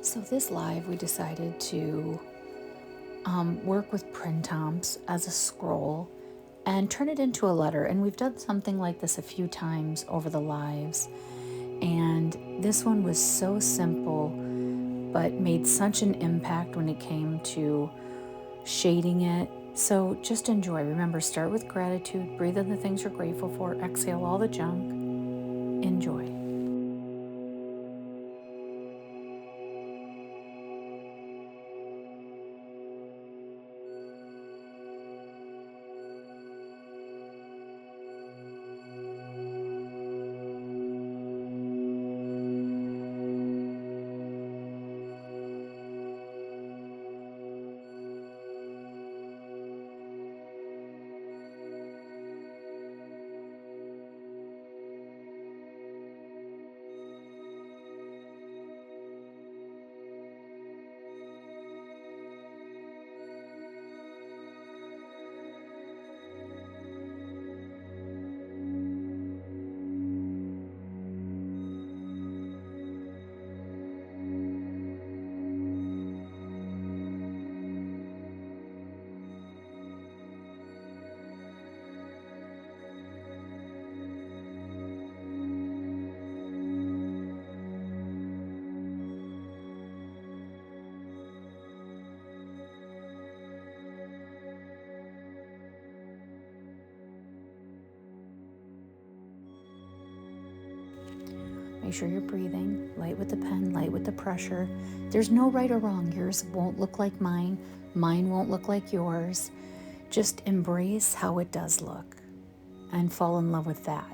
So this live, we decided to work with printemps as a scroll and turn it into a letter. And we've done something like this a few times over the lives. And this one was so simple, but made such an impact when it came to shading it. So just enjoy. Remember, start with gratitude, breathe in the things you're grateful for, exhale all the junk, enjoy. Make sure you're breathing, light with the pen, light with the pressure. There's no right or wrong. Yours won't look like mine. Mine won't look like yours. Just embrace how it does look and fall in love with that.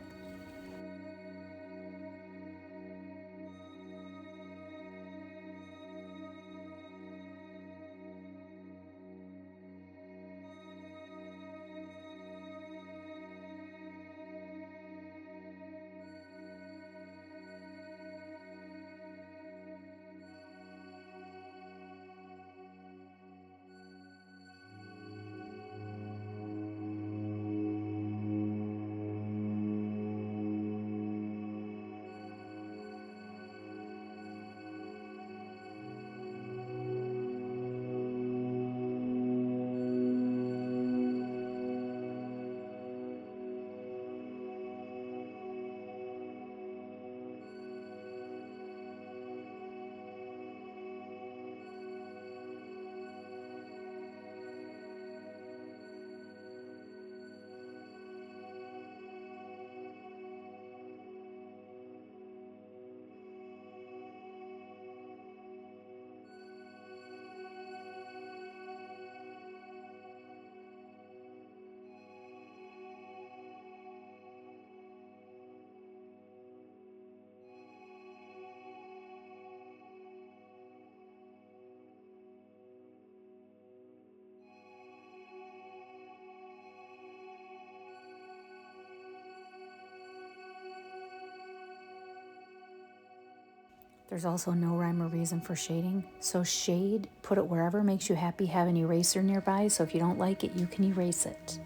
There's also no rhyme or reason for shading. So shade, put it wherever makes you happy. Have an eraser nearby, so if you don't like it, you can erase it.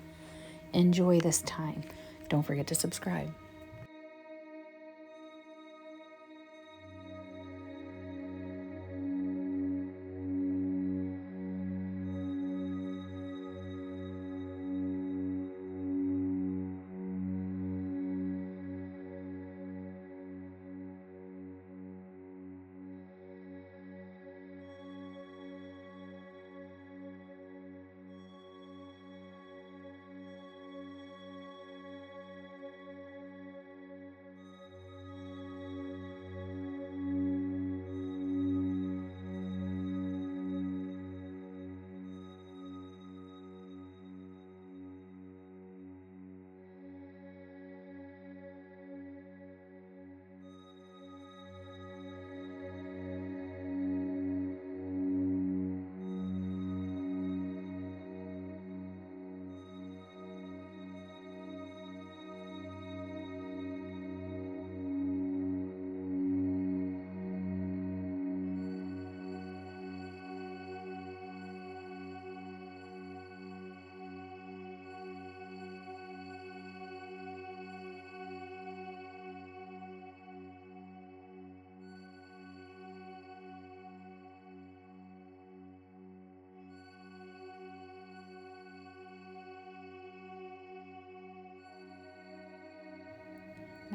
Enjoy this time. Don't forget to subscribe.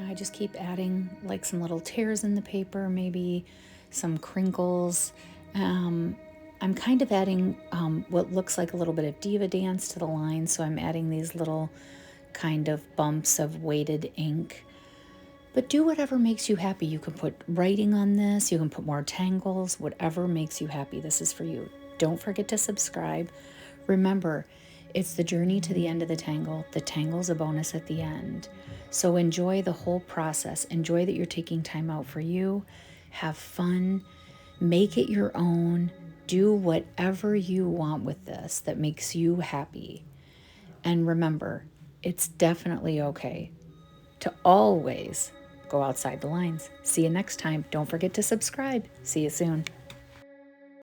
I just keep adding like some little tears in the paper, maybe some crinkles. I'm kind of adding what looks like a little bit of diva dance to the line, so I'm adding these little kind of bumps of weighted ink. But do whatever makes you happy. You can put writing on this, you can put more tangles, whatever makes you happy. This is for you. Don't forget to subscribe. Remember, it's the journey to the end of the tangle. The tangle's a bonus at the end. So enjoy the whole process. Enjoy that you're taking time out for you. Have fun. Make it your own. Do whatever you want with this that makes you happy. And remember, it's definitely okay to always go outside the lines. See you next time. Don't forget to subscribe. See you soon.